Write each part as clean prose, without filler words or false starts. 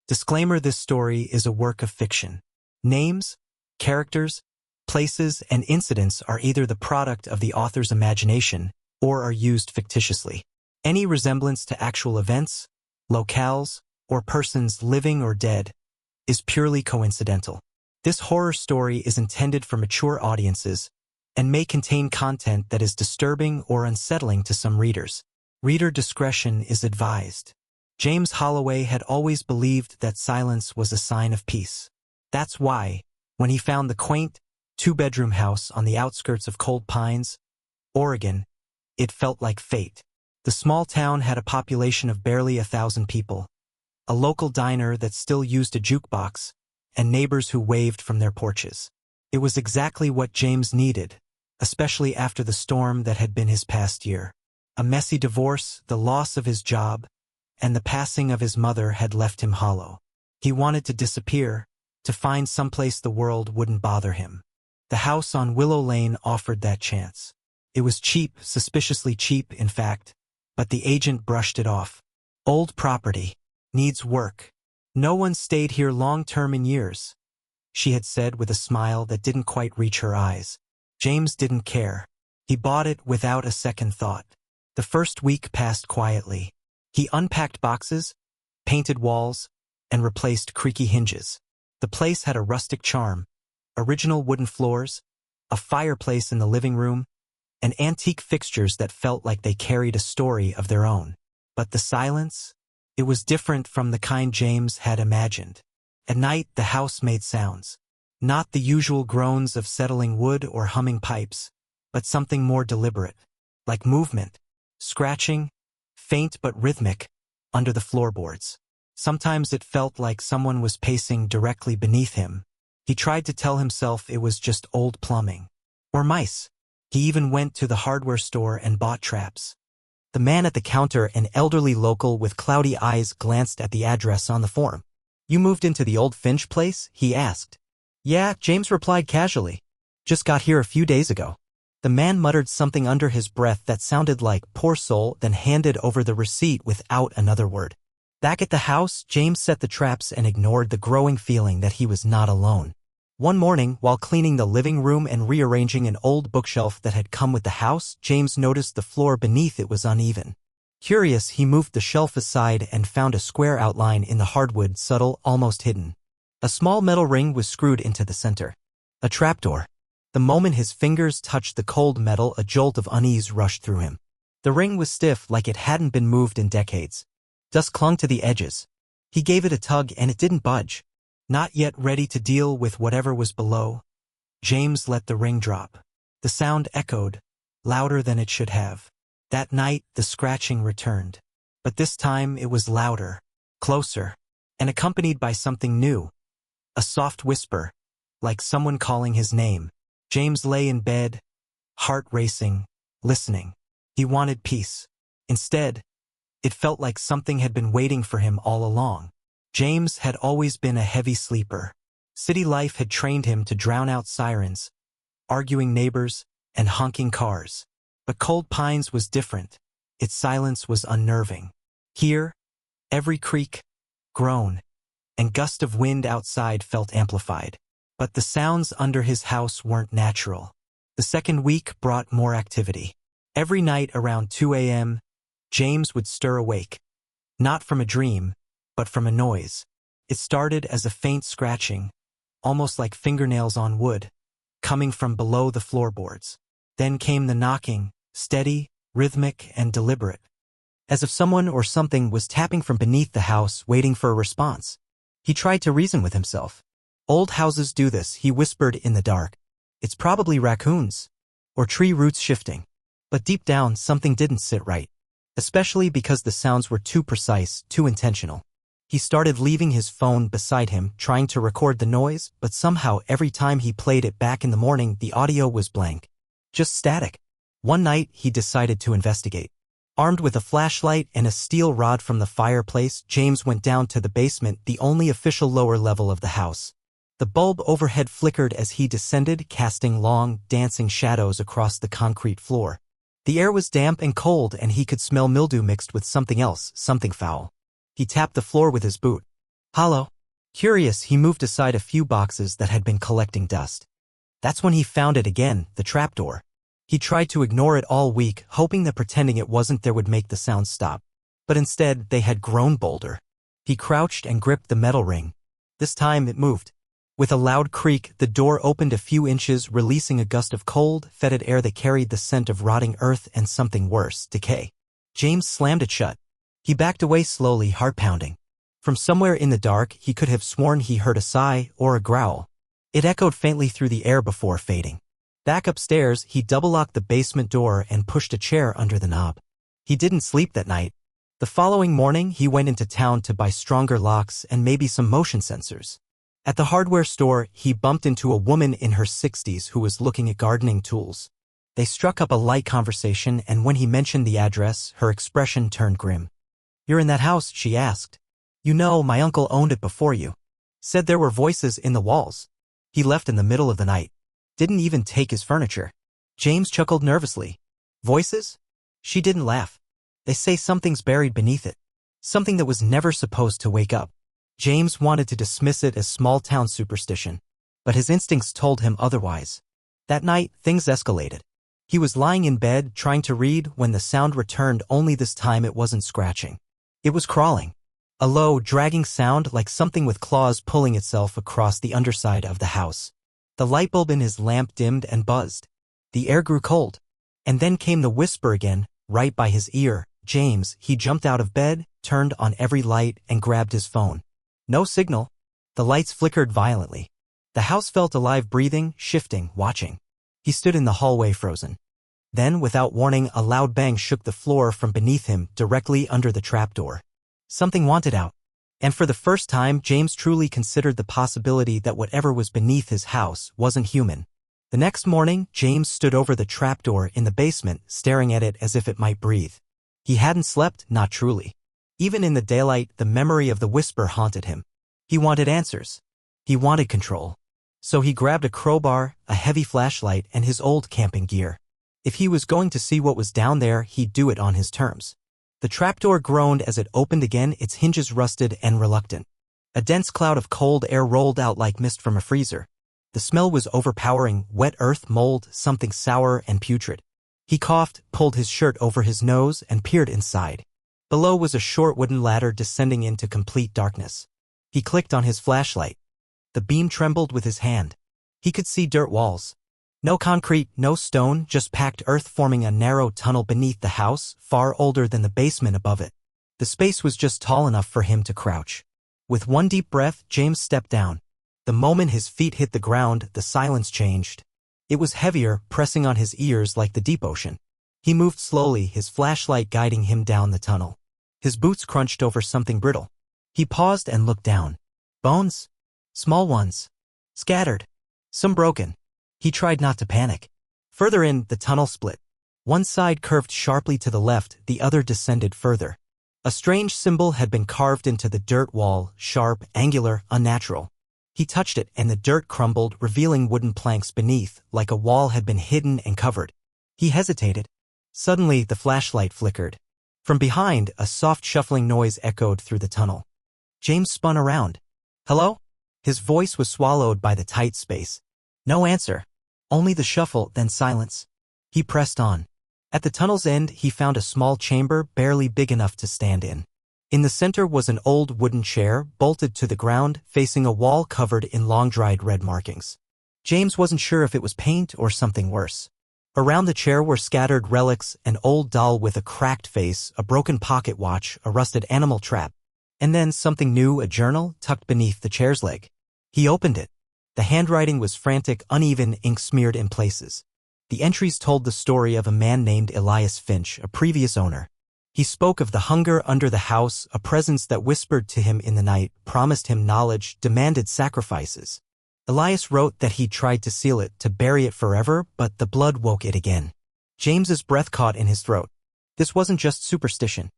Disclaimer: this story is a work of fiction. Names, characters, places, and incidents are either the product of the author's imagination or are used fictitiously. Any resemblance to actual events, locales, or persons living or dead is purely coincidental. This horror story is intended for mature audiences and may contain content that is disturbing or unsettling to some readers. Reader discretion is advised. James Holloway had always believed that silence was a sign of peace. That's why, when he found the quaint, two-bedroom house on the outskirts of Cold Pines, Oregon, it felt like fate. The small town had a population of barely 1,000 people, a local diner that still used a jukebox, and neighbors who waved from their porches. It was exactly what James needed, especially after the storm that had been his past year. A messy divorce, the loss of his job, and the passing of his mother had left him hollow. He wanted to disappear, to find someplace the world wouldn't bother him. The house on Willow Lane offered that chance. It was cheap, suspiciously cheap, in fact, but the agent brushed it off. Old property. Needs work. No one stayed here long-term in years, she had said with a smile that didn't quite reach her eyes. James didn't care. He bought it without a second thought. The first week passed quietly. He unpacked boxes, painted walls, and replaced creaky hinges. The place had a rustic charm, original wooden floors, a fireplace in the living room, and antique fixtures that felt like they carried a story of their own. But the silence? It was different from the kind James had imagined. At night, the house made sounds. Not the usual groans of settling wood or humming pipes, but something more deliberate, like movement, scratching, faint but rhythmic, under the floorboards. Sometimes it felt like someone was pacing directly beneath him. He tried to tell himself it was just old plumbing. Or mice. He even went to the hardware store and bought traps. The man at the counter, an elderly local with cloudy eyes, glanced at the address on the form. "You moved into the old Finch place?" he asked. "Yeah," James replied casually. "Just got here a few days ago." The man muttered something under his breath that sounded like "poor soul," then handed over the receipt without another word. Back at the house, James set the traps and ignored the growing feeling that he was not alone. One morning, while cleaning the living room and rearranging an old bookshelf that had come with the house, James noticed the floor beneath it was uneven. Curious, he moved the shelf aside and found a square outline in the hardwood, subtle, almost hidden. A small metal ring was screwed into the center. A trapdoor. The moment his fingers touched the cold metal, a jolt of unease rushed through him. The ring was stiff, like it hadn't been moved in decades. Dust clung to the edges. He gave it a tug and it didn't budge. Not yet ready to deal with whatever was below, James let the ring drop. The sound echoed, louder than it should have. That night, the scratching returned. But this time it was louder, closer, and accompanied by something new. A soft whisper, like someone calling his name. James lay in bed, heart racing, listening. He wanted peace. Instead, it felt like something had been waiting for him all along. James had always been a heavy sleeper. City life had trained him to drown out sirens, arguing neighbors, and honking cars. But Cold Pines was different. Its silence was unnerving. Here, every creak, groan, and gust of wind outside felt amplified. But the sounds under his house weren't natural. The second week brought more activity. Every night around 2 a.m., James would stir awake. Not from a dream, but from a noise. It started as a faint scratching, almost like fingernails on wood, coming from below the floorboards. Then came the knocking, steady, rhythmic, and deliberate, as if someone or something was tapping from beneath the house, waiting for a response. He tried to reason with himself. "Old houses do this," he whispered in the dark. "It's probably raccoons, or tree roots shifting." But deep down, something didn't sit right, especially because the sounds were too precise, too intentional. He started leaving his phone beside him, trying to record the noise, but somehow every time he played it back in the morning, the audio was blank. Just static. One night, he decided to investigate. Armed with a flashlight and a steel rod from the fireplace, James went down to the basement, the only official lower level of the house. The bulb overhead flickered as he descended, casting long, dancing shadows across the concrete floor. The air was damp and cold, and he could smell mildew mixed with something else, something foul. He tapped the floor with his boot. Hollow. Curious, he moved aside a few boxes that had been collecting dust. That's when he found it again, the trapdoor. He tried to ignore it all week, hoping that pretending it wasn't there would make the sound stop. But instead, they had grown bolder. He crouched and gripped the metal ring. This time it moved. With a loud creak, the door opened a few inches, releasing a gust of cold, fetid air that carried the scent of rotting earth and something worse, decay. James slammed it shut. He backed away slowly, heart pounding. From somewhere in the dark, he could have sworn he heard a sigh or a growl. It echoed faintly through the air before fading. Back upstairs, he double-locked the basement door and pushed a chair under the knob. He didn't sleep that night. The following morning, he went into town to buy stronger locks and maybe some motion sensors. At the hardware store, he bumped into a woman in her 60s who was looking at gardening tools. They struck up a light conversation, and when he mentioned the address, her expression turned grim. "You're in that house?" she asked. "You know, my uncle owned it before you. Said there were voices in the walls. He left in the middle of the night. Didn't even take his furniture." James chuckled nervously. "Voices?" She didn't laugh. "They say something's buried beneath it. Something that was never supposed to wake up." James wanted to dismiss it as small-town superstition, but his instincts told him otherwise. That night, things escalated. He was lying in bed, trying to read, when the sound returned, only this time it wasn't scratching. It was crawling. A low, dragging sound like something with claws pulling itself across the underside of the house. The light bulb in his lamp dimmed and buzzed. The air grew cold. And then came the whisper again, right by his ear. "James." He jumped out of bed, turned on every light, and grabbed his phone. No signal. The lights flickered violently. The house felt alive, breathing, shifting, watching. He stood in the hallway, frozen. Then, without warning, a loud bang shook the floor from beneath him, directly under the trapdoor. Something wanted out. And for the first time, James truly considered the possibility that whatever was beneath his house wasn't human. The next morning, James stood over the trapdoor in the basement, staring at it as if it might breathe. He hadn't slept, not truly. Even in the daylight, the memory of the whisper haunted him. He wanted answers. He wanted control. So he grabbed a crowbar, a heavy flashlight, and his old camping gear. If he was going to see what was down there, he'd do it on his terms. The trapdoor groaned as it opened again, its hinges rusted and reluctant. A dense cloud of cold air rolled out like mist from a freezer. The smell was overpowering, wet earth, mold, something sour and putrid. He coughed, pulled his shirt over his nose, and peered inside. Below was a short wooden ladder descending into complete darkness. He clicked on his flashlight. The beam trembled with his hand. He could see dirt walls. No concrete, no stone, just packed earth forming a narrow tunnel beneath the house, far older than the basement above it. The space was just tall enough for him to crouch. With one deep breath, James stepped down. The moment his feet hit the ground, the silence changed. It was heavier, pressing on his ears like the deep ocean. He moved slowly, his flashlight guiding him down the tunnel. His boots crunched over something brittle. He paused and looked down. Bones? Small ones. Scattered. Some broken. He tried not to panic. Further in, the tunnel split. One side curved sharply to the left, the other descended further. A strange symbol had been carved into the dirt wall, sharp, angular, unnatural. He touched it, and the dirt crumbled, revealing wooden planks beneath, like a wall had been hidden and covered. He hesitated. Suddenly, the flashlight flickered. From behind, a soft shuffling noise echoed through the tunnel. James spun around. "Hello?" His voice was swallowed by the tight space. No answer. Only the shuffle, then silence. He pressed on. At the tunnel's end, he found a small chamber, barely big enough to stand in. In the center was an old wooden chair, bolted to the ground, facing a wall covered in long-dried red markings. James wasn't sure if it was paint or something worse. Around the chair were scattered relics, an old doll with a cracked face, a broken pocket watch, a rusted animal trap. And then something new, a journal, tucked beneath the chair's leg. He opened it. The handwriting was frantic, uneven, ink smeared in places. The entries told the story of a man named Elias Finch, a previous owner. He spoke of the hunger under the house, a presence that whispered to him in the night, promised him knowledge, demanded sacrifices. Elias wrote that he tried to seal it, to bury it forever, but the blood woke it again. James's breath caught in his throat. This wasn't just superstition.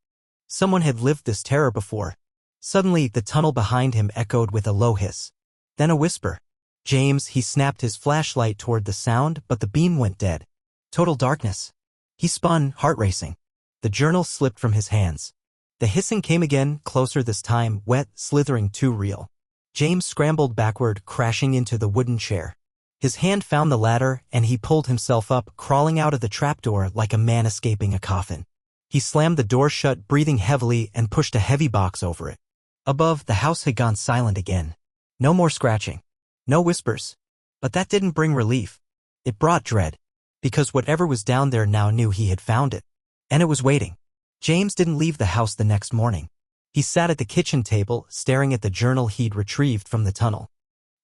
Someone had lived this terror before. Suddenly, the tunnel behind him echoed with a low hiss. Then a whisper. James, he snapped his flashlight toward the sound, but the beam went dead. Total darkness. He spun, heart racing. The journal slipped from his hands. The hissing came again, closer this time, wet, slithering, too real. James scrambled backward, crashing into the wooden chair. His hand found the ladder, and he pulled himself up, crawling out of the trapdoor like a man escaping a coffin. He slammed the door shut, breathing heavily, and pushed a heavy box over it. Above, the house had gone silent again. No more scratching. No whispers. But that didn't bring relief. It brought dread. Because whatever was down there now knew he had found it. And it was waiting. James didn't leave the house the next morning. He sat at the kitchen table, staring at the journal he'd retrieved from the tunnel.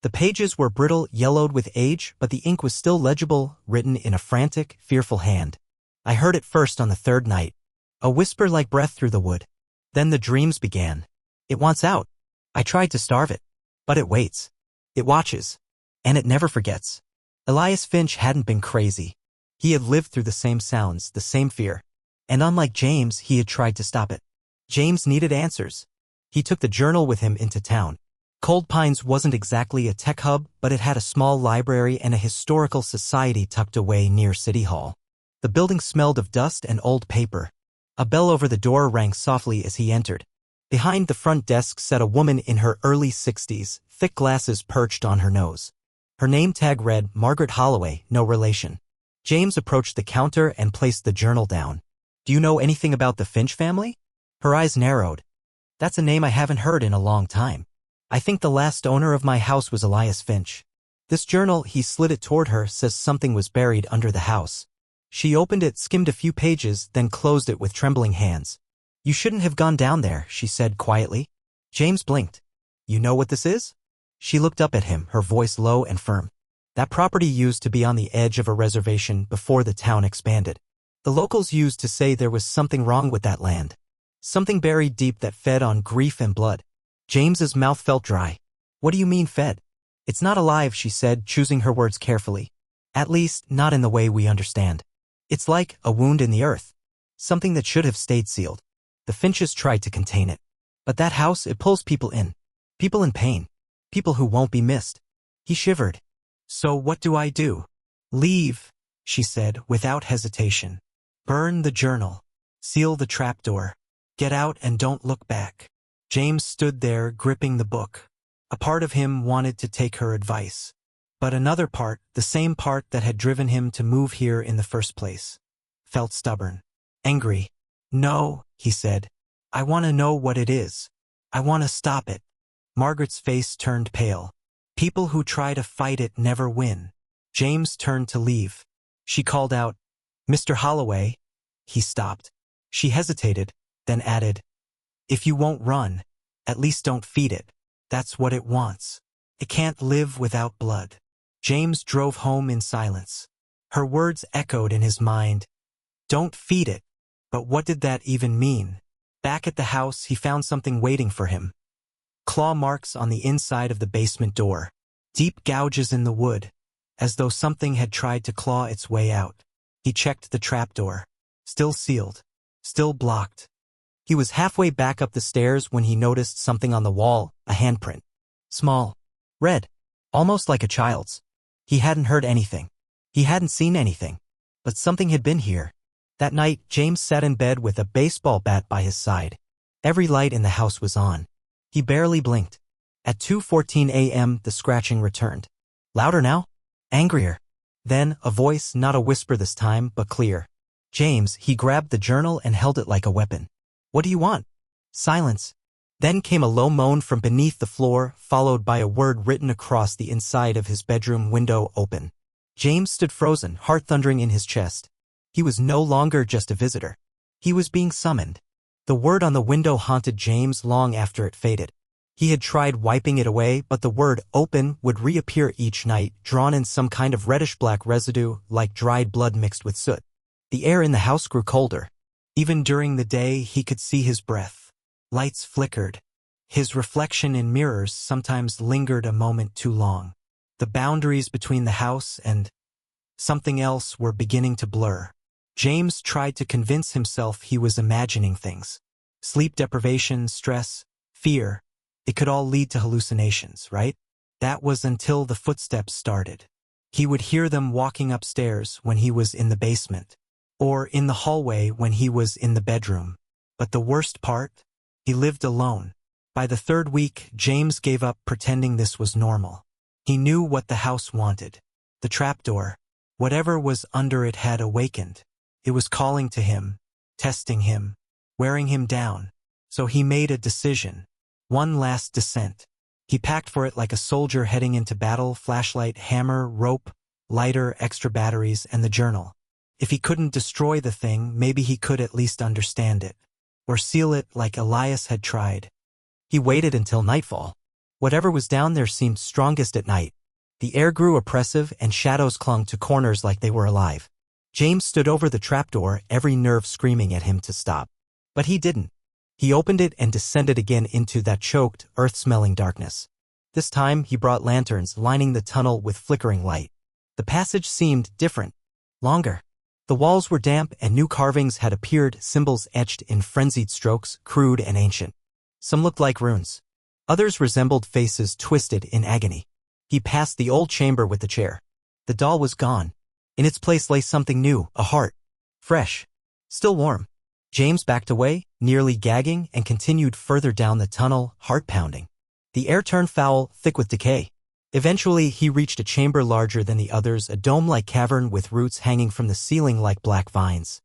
The pages were brittle, yellowed with age, but the ink was still legible, written in a frantic, fearful hand. I heard it first on the third night. A whisper like breath through the wood. Then the dreams began. It wants out. I tried to starve it. But it waits. It watches. And it never forgets. Elias Finch hadn't been crazy. He had lived through the same sounds, the same fear. And unlike James, he had tried to stop it. James needed answers. He took the journal with him into town. Cold Pines wasn't exactly a tech hub, but it had a small library and a historical society tucked away near City Hall. The building smelled of dust and old paper. A bell over the door rang softly as he entered. Behind the front desk sat a woman in her early 60s, thick glasses perched on her nose. Her name tag read, Margaret Holloway, no relation. James approached the counter and placed the journal down. Do you know anything about the Finch family? Her eyes narrowed. That's a name I haven't heard in a long time. I think the last owner of my house was Elias Finch. This journal, he slid it toward her, says something was buried under the house. She opened it, skimmed a few pages, then closed it with trembling hands. You shouldn't have gone down there, she said quietly. James blinked. You know what this is? She looked up at him, her voice low and firm. That property used to be on the edge of a reservation before the town expanded. The locals used to say there was something wrong with that land. Something buried deep that fed on grief and blood. James's mouth felt dry. What do you mean fed? It's not alive, she said, choosing her words carefully. At least, not in the way we understand. It's like a wound in the earth. Something that should have stayed sealed. The Finches tried to contain it. But that house, it pulls people in. People in pain. People who won't be missed. He shivered. So what do I do? Leave, she said, without hesitation. Burn the journal. Seal the trapdoor. Get out and don't look back. James stood there, gripping the book. A part of him wanted to take her advice. But another part, the same part that had driven him to move here in the first place, felt stubborn. Angry. No, he said. I want to know what it is. I want to stop it. Margaret's face turned pale. People who try to fight it never win. James turned to leave. She called out, Mr. Holloway. He stopped. She hesitated, then added, If you won't run, at least don't feed it. That's what it wants. It can't live without blood. James drove home in silence. Her words echoed in his mind. Don't feed it. But what did that even mean? Back at the house, he found something waiting for him. Claw marks on the inside of the basement door. Deep gouges in the wood, as though something had tried to claw its way out. He checked the trapdoor. Still sealed. Still blocked. He was halfway back up the stairs when he noticed something on the wall, a handprint. Small. Red. Almost like a child's. He hadn't heard anything. He hadn't seen anything. But something had been here. That night, James sat in bed with a baseball bat by his side. Every light in the house was on. He barely blinked. At 2:14 a.m., the scratching returned. Louder now? Angrier. Then, a voice, not a whisper this time, but clear. James, he grabbed the journal and held it like a weapon. What do you want? Silence. Then came a low moan from beneath the floor, followed by a word written across the inside of his bedroom window, open. James stood frozen, heart thundering in his chest. He was no longer just a visitor. He was being summoned. The word on the window haunted James long after it faded. He had tried wiping it away, but the word open would reappear each night, drawn in some kind of reddish-black residue, like dried blood mixed with soot. The air in the house grew colder. Even during the day, he could see his breath. Lights flickered. His reflection in mirrors sometimes lingered a moment too long. The boundaries between the house and something else were beginning to blur. James tried to convince himself he was imagining things. Sleep deprivation, stress, fear. It could all lead to hallucinations, right? That was until the footsteps started. He would hear them walking upstairs when he was in the basement, or in the hallway when he was in the bedroom. But the worst part? He lived alone. By the third week, James gave up pretending this was normal. He knew what the house wanted. The trapdoor, whatever was under it, had awakened. It was calling to him, testing him, wearing him down. So he made a decision. One last descent. He packed for it like a soldier heading into battle: flashlight, hammer, rope, lighter, extra batteries, and the journal. If he couldn't destroy the thing, maybe he could at least understand it. Or seal it like Elias had tried. He waited until nightfall. Whatever was down there seemed strongest at night. The air grew oppressive and shadows clung to corners like they were alive. James stood over the trapdoor, every nerve screaming at him to stop. But he didn't. He opened it and descended again into that choked, earth-smelling darkness. This time he brought lanterns, lining the tunnel with flickering light. The passage seemed different. Longer. The walls were damp and new carvings had appeared, symbols etched in frenzied strokes, crude and ancient. Some looked like runes. Others resembled faces twisted in agony. He passed the old chamber with the chair. The doll was gone. In its place lay something new, a heart. Fresh. Still warm. James backed away, nearly gagging, and continued further down the tunnel, heart pounding. The air turned foul, thick with decay. Eventually, he reached a chamber larger than the others, a dome-like cavern with roots hanging from the ceiling like black vines.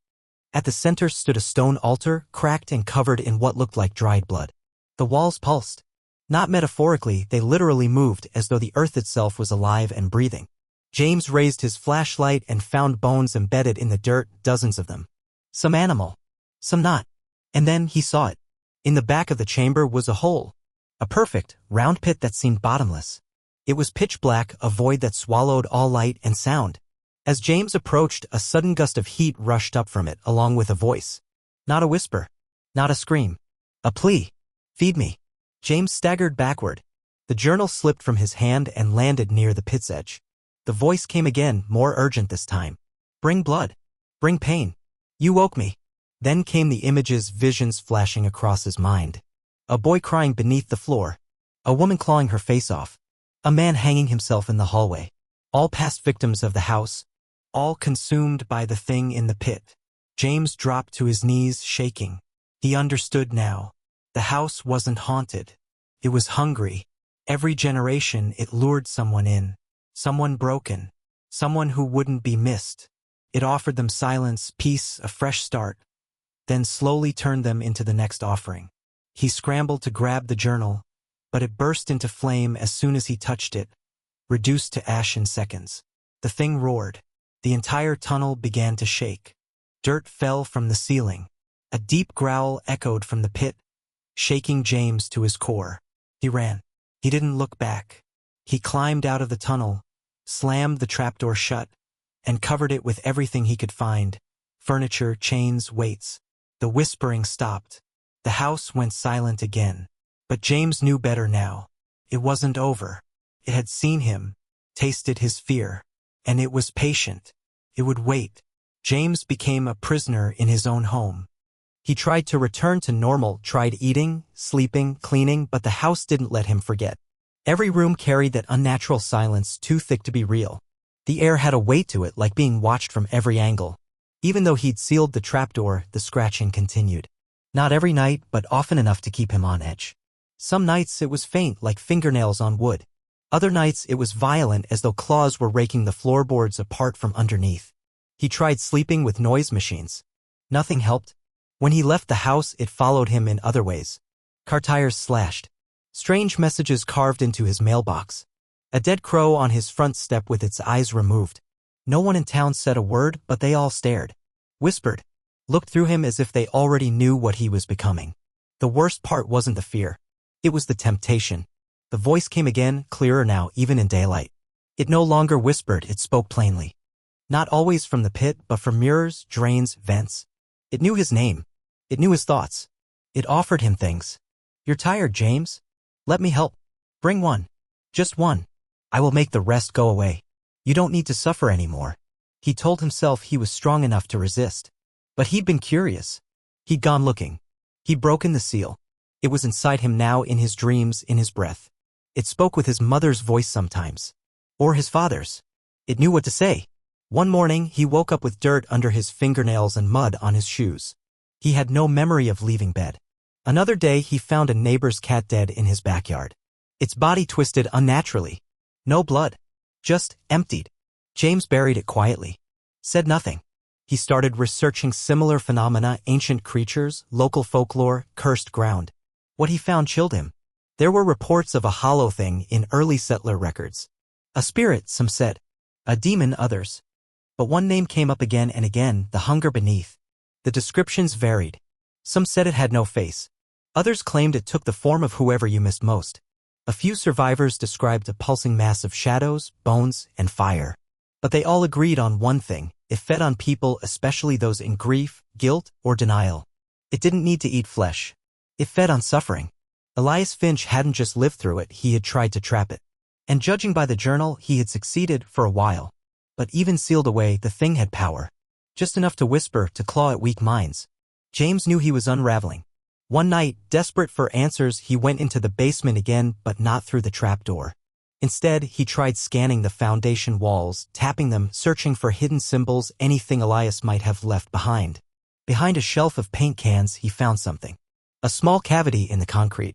At the center stood a stone altar, cracked and covered in what looked like dried blood. The walls pulsed. Not metaphorically, they literally moved, as though the earth itself was alive and breathing. James raised his flashlight and found bones embedded in the dirt, dozens of them. Some animal. Some not. And then he saw it. In the back of the chamber was a hole. A perfect, round pit that seemed bottomless. It was pitch black, a void that swallowed all light and sound. As James approached, a sudden gust of heat rushed up from it, along with a voice. Not a whisper. Not a scream. A plea. Feed me. James staggered backward. The journal slipped from his hand and landed near the pit's edge. The voice came again, more urgent this time. Bring blood. Bring pain. You woke me. Then came the images, visions flashing across his mind. A boy crying beneath the floor. A woman clawing her face off. A man hanging himself in the hallway. All past victims of the house. All consumed by the thing in the pit. James dropped to his knees, shaking. He understood now. The house wasn't haunted. It was hungry. Every generation it lured someone in. Someone broken. Someone who wouldn't be missed. It offered them silence, peace, a fresh start. Then slowly turned them into the next offering. He scrambled to grab the journal, but it burst into flame as soon as he touched it, reduced to ash in seconds. The thing roared. The entire tunnel began to shake. Dirt fell from the ceiling. A deep growl echoed from the pit, shaking James to his core. He ran. He didn't look back. He climbed out of the tunnel, slammed the trapdoor shut, and covered it with everything he could find: furniture, chains, weights. The whispering stopped. The house went silent again. But James knew better now. It wasn't over. It had seen him, tasted his fear, and it was patient. It would wait. James became a prisoner in his own home. He tried to return to normal, tried eating, sleeping, cleaning, but the house didn't let him forget. Every room carried that unnatural silence, too thick to be real. The air had a weight to it, like being watched from every angle. Even though he'd sealed the trapdoor, the scratching continued. Not every night, but often enough to keep him on edge. Some nights it was faint, like fingernails on wood. Other nights it was violent, as though claws were raking the floorboards apart from underneath. He tried sleeping with noise machines. Nothing helped. When he left the house, it followed him in other ways. Car tires slashed. Strange messages carved into his mailbox. A dead crow on his front step with its eyes removed. No one in town said a word, but they all stared. Whispered. Looked through him as if they already knew what he was becoming. The worst part wasn't the fear. It was the temptation. The voice came again, clearer now, even in daylight. It no longer whispered, it spoke plainly. Not always from the pit, but from mirrors, drains, vents. It knew his name. It knew his thoughts. It offered him things. You're tired, James? Let me help. Bring one. Just one. I will make the rest go away. You don't need to suffer anymore. He told himself he was strong enough to resist. But he'd been curious. He'd gone looking. He'd broken the seal. It was inside him now, in his dreams, in his breath. It spoke with his mother's voice sometimes. Or his father's. It knew what to say. One morning, he woke up with dirt under his fingernails and mud on his shoes. He had no memory of leaving bed. Another day he found a neighbor's cat dead in his backyard. Its body twisted unnaturally. No blood. Just emptied. James buried it quietly. Said nothing. He started researching similar phenomena, ancient creatures, local folklore, cursed ground. What he found chilled him. There were reports of a hollow thing in early settler records. A spirit, some said. A demon, others. But one name came up again and again, the hunger beneath. The descriptions varied. Some said it had no face. Others claimed it took the form of whoever you missed most. A few survivors described a pulsing mass of shadows, bones, and fire. But they all agreed on one thing: it fed on people, especially those in grief, guilt, or denial. It didn't need to eat flesh. It fed on suffering. Elias Finch hadn't just lived through it, he had tried to trap it. And judging by the journal, he had succeeded for a while. But even sealed away, the thing had power. Just enough to whisper, to claw at weak minds. James knew he was unraveling. One night, desperate for answers, he went into the basement again, but not through the trapdoor. Instead, he tried scanning the foundation walls, tapping them, searching for hidden symbols, anything Elias might have left behind. Behind a shelf of paint cans, he found something. A small cavity in the concrete.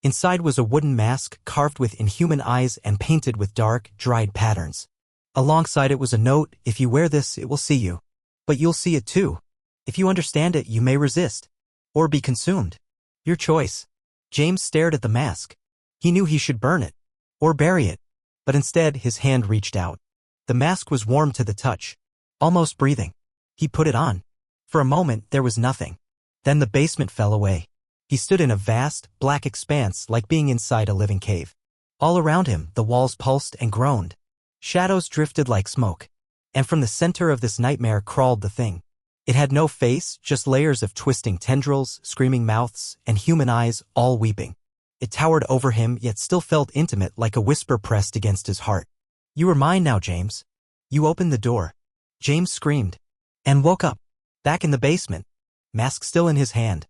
Inside was a wooden mask carved with inhuman eyes and painted with dark, dried patterns. Alongside it was a note: if you wear this, it will see you. But you'll see it too. If you understand it, you may resist. Or be consumed. Your choice. James stared at the mask. He knew he should burn it. Or bury it. But instead, his hand reached out. The mask was warm to the touch. Almost breathing. He put it on. For a moment, there was nothing. Then the basement fell away. He stood in a vast, black expanse, like being inside a living cave. All around him, the walls pulsed and groaned. Shadows drifted like smoke. And from the center of this nightmare crawled the thing. It had no face, just layers of twisting tendrils, screaming mouths, and human eyes, all weeping. It towered over him, yet still felt intimate, like a whisper pressed against his heart. You are mine now, James. You opened the door. James screamed. And woke up. Back in the basement. Mask still in his hand.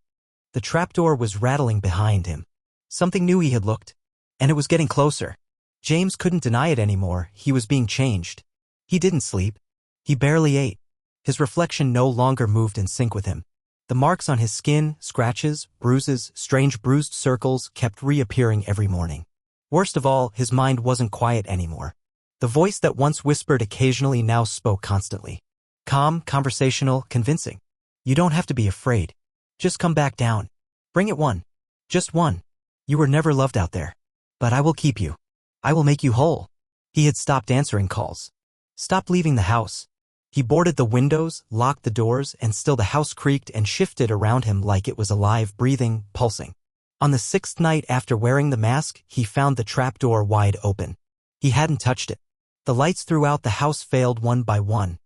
The trapdoor was rattling behind him. Something new he had looked. And it was getting closer. James couldn't deny it anymore, he was being changed. He didn't sleep. He barely ate. His reflection no longer moved in sync with him. The marks on his skin, scratches, bruises, strange bruised circles kept reappearing every morning. Worst of all, his mind wasn't quiet anymore. The voice that once whispered occasionally now spoke constantly. Calm, conversational, convincing. You don't have to be afraid. Just come back down. Bring it one. Just one. You were never loved out there. But I will keep you. I will make you whole. He had stopped answering calls. Stopped leaving the house. He boarded the windows, locked the doors, and still the house creaked and shifted around him like it was alive, breathing, pulsing. On the 6th night after wearing the mask, he found the trapdoor wide open. He hadn't touched it. The lights throughout the house failed one by one.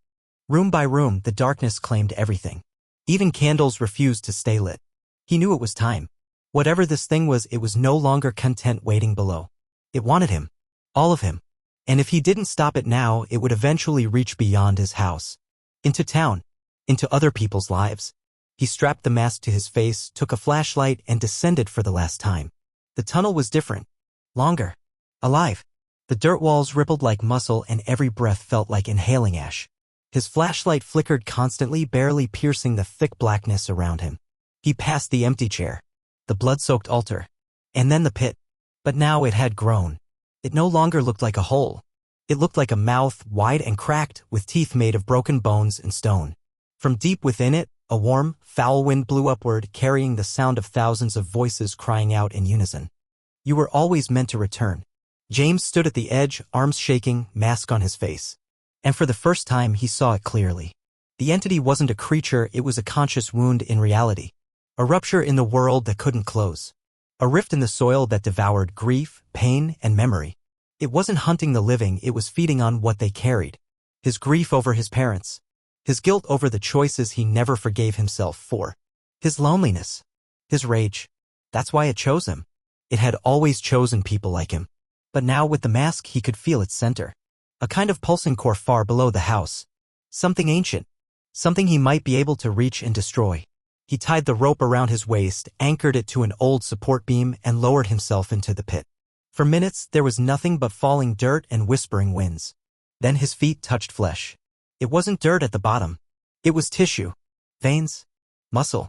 Room by room, the darkness claimed everything. Even candles refused to stay lit. He knew it was time. Whatever this thing was, it was no longer content waiting below. It wanted him. All of him. And if he didn't stop it now, it would eventually reach beyond his house. Into town. Into other people's lives. He strapped the mask to his face, took a flashlight, and descended for the last time. The tunnel was different. Longer. Alive. The dirt walls rippled like muscle, and every breath felt like inhaling ash. His flashlight flickered constantly, barely piercing the thick blackness around him. He passed the empty chair. The blood-soaked altar. And then the pit. But now it had grown. It no longer looked like a hole. It looked like a mouth, wide and cracked, with teeth made of broken bones and stone. From deep within it, a warm, foul wind blew upward, carrying the sound of thousands of voices crying out in unison. You were always meant to return. James stood at the edge, arms shaking, mask on his face. And for the first time, he saw it clearly. The entity wasn't a creature, it was a conscious wound in reality. A rupture in the world that couldn't close. A rift in the soil that devoured grief, pain, and memory. It wasn't hunting the living, it was feeding on what they carried. His grief over his parents. His guilt over the choices he never forgave himself for. His loneliness. His rage. That's why it chose him. It had always chosen people like him. But now with the mask he could feel its center. A kind of pulsing core far below the house. Something ancient. Something he might be able to reach and destroy. He tied the rope around his waist, anchored it to an old support beam, and lowered himself into the pit. For minutes, there was nothing but falling dirt and whispering winds. Then his feet touched flesh. It wasn't dirt at the bottom. It was tissue. Veins. Muscle.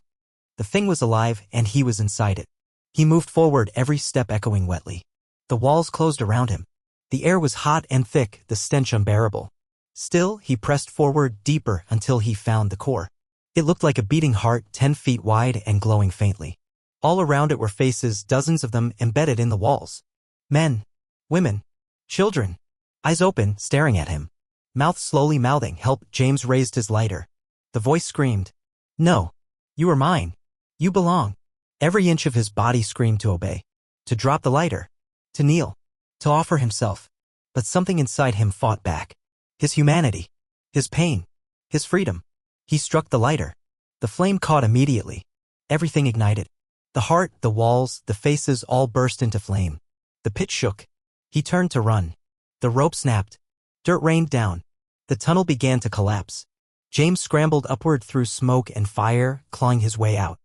The thing was alive, and he was inside it. He moved forward, every step echoing wetly. The walls closed around him. The air was hot and thick, the stench unbearable. Still, he pressed forward deeper until he found the core. It looked like a beating heart, 10 feet wide and glowing faintly. All around it were faces, dozens of them embedded in the walls. Men, women, children, eyes open, staring at him. Mouth slowly mouthing, "Help." James raised his lighter. The voice screamed, "No, you are mine. You belong." Every inch of his body screamed to obey, to drop the lighter, to kneel, to offer himself. But something inside him fought back. His humanity, his pain, his freedom. He struck the lighter. The flame caught immediately. Everything ignited. The heart, the walls, the faces all burst into flame. The pit shook. He turned to run. The rope snapped. Dirt rained down. The tunnel began to collapse. James scrambled upward through smoke and fire, clawing his way out.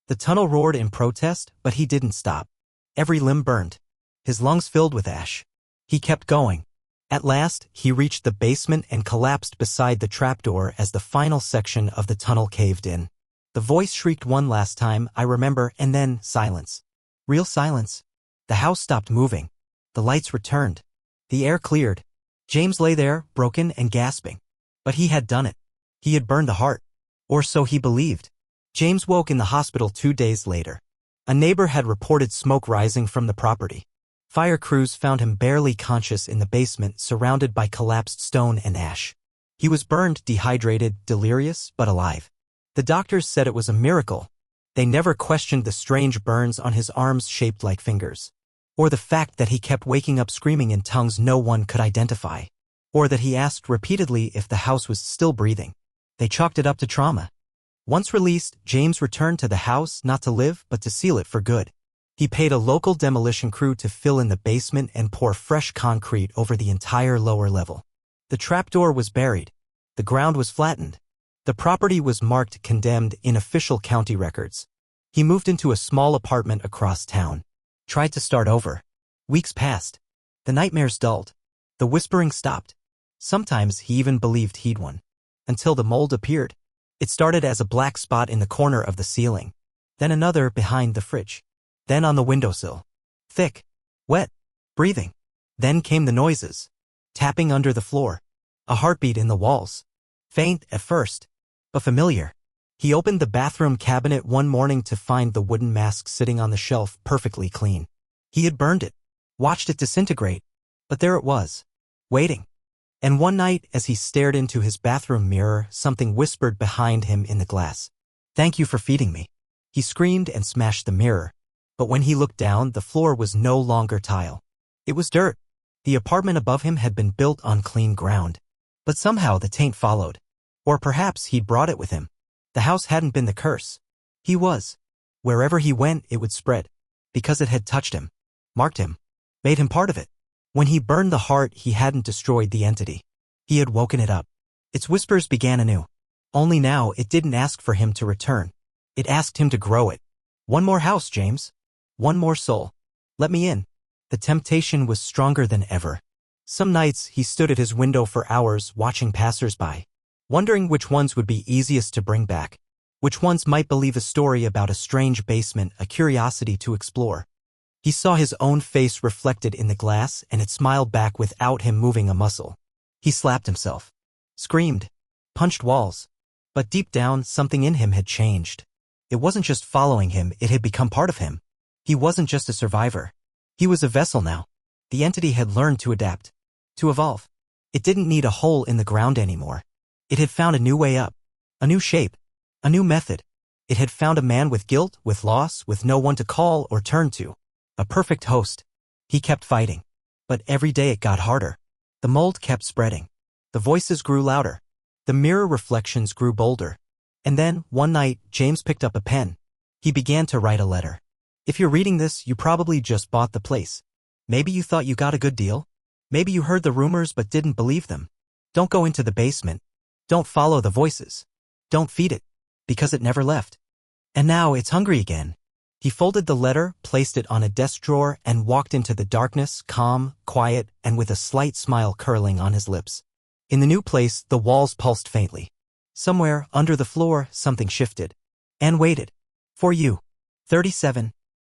The tunnel roared in protest, but he didn't stop. Every limb burned. His lungs filled with ash. He kept going. At last, he reached the basement and collapsed beside the trapdoor as the final section of the tunnel caved in. The voice shrieked one last time, "I remember," and then silence. Real silence. The house stopped moving. The lights returned. The air cleared. James lay there, broken and gasping. But he had done it. He had burned the heart. Or so he believed. James woke in the hospital 2 days later. A neighbor had reported smoke rising from the property. Fire crews found him barely conscious in the basement, surrounded by collapsed stone and ash. He was burned, dehydrated, delirious, but alive. The doctors said it was a miracle. They never questioned the strange burns on his arms shaped like fingers. Or the fact that he kept waking up screaming in tongues no one could identify. Or that he asked repeatedly if the house was still breathing. They chalked it up to trauma. Once released, James returned to the house not to live but to seal it for good. He paid a local demolition crew to fill in the basement and pour fresh concrete over the entire lower level. The trapdoor was buried. The ground was flattened. The property was marked condemned in official county records. He moved into a small apartment across town. Tried to start over. Weeks passed. The nightmares dulled. The whispering stopped. Sometimes he even believed he'd won. Until the mold appeared. It started as a black spot in the corner of the ceiling. Then another behind the fridge. Then on the windowsill. Thick. Wet. Breathing. Then came the noises. Tapping under the floor. A heartbeat in the walls. Faint at first, but familiar. He opened the bathroom cabinet one morning to find the wooden mask sitting on the shelf perfectly clean. He had burned it. Watched it disintegrate. But there it was. Waiting. And one night, as he stared into his bathroom mirror, something whispered behind him in the glass. "Thank you for feeding me." He screamed and smashed the mirror. But when he looked down, the floor was no longer tile. It was dirt. The apartment above him had been built on clean ground. But somehow the taint followed. Or perhaps he'd brought it with him. The house hadn't been the curse. He was. Wherever he went, it would spread. Because it had touched him. Marked him. Made him part of it. When he burned the heart, he hadn't destroyed the entity. He had woken it up. Its whispers began anew. Only now it didn't ask for him to return. It asked him to grow it. "One more house, James. One more soul. Let me in." The temptation was stronger than ever. Some nights he stood at his window for hours watching passers-by, wondering which ones would be easiest to bring back, which ones might believe a story about a strange basement, a curiosity to explore. He saw his own face reflected in the glass, and it smiled back without him moving a muscle. He slapped himself, screamed, punched walls. But deep down, something in him had changed. It wasn't just following him, it had become part of him. He wasn't just a survivor. He was a vessel now. The entity had learned to adapt, to evolve. It didn't need a hole in the ground anymore. It had found a new way up, a new shape, a new method. It had found a man with guilt, with loss, with no one to call or turn to. A perfect host. He kept fighting. But every day it got harder. The mold kept spreading. The voices grew louder. The mirror reflections grew bolder. And then, one night, James picked up a pen. He began to write a letter. If you're reading this, you probably just bought the place. Maybe you thought you got a good deal. Maybe you heard the rumors but didn't believe them. Don't go into the basement. Don't follow the voices. Don't feed it. Because it never left. And now it's hungry again. He folded the letter, placed it on a desk drawer, and walked into the darkness, calm, quiet, and with a slight smile curling on his lips. In the new place, the walls pulsed faintly. Somewhere, under the floor, something shifted. And waited. For you. 37.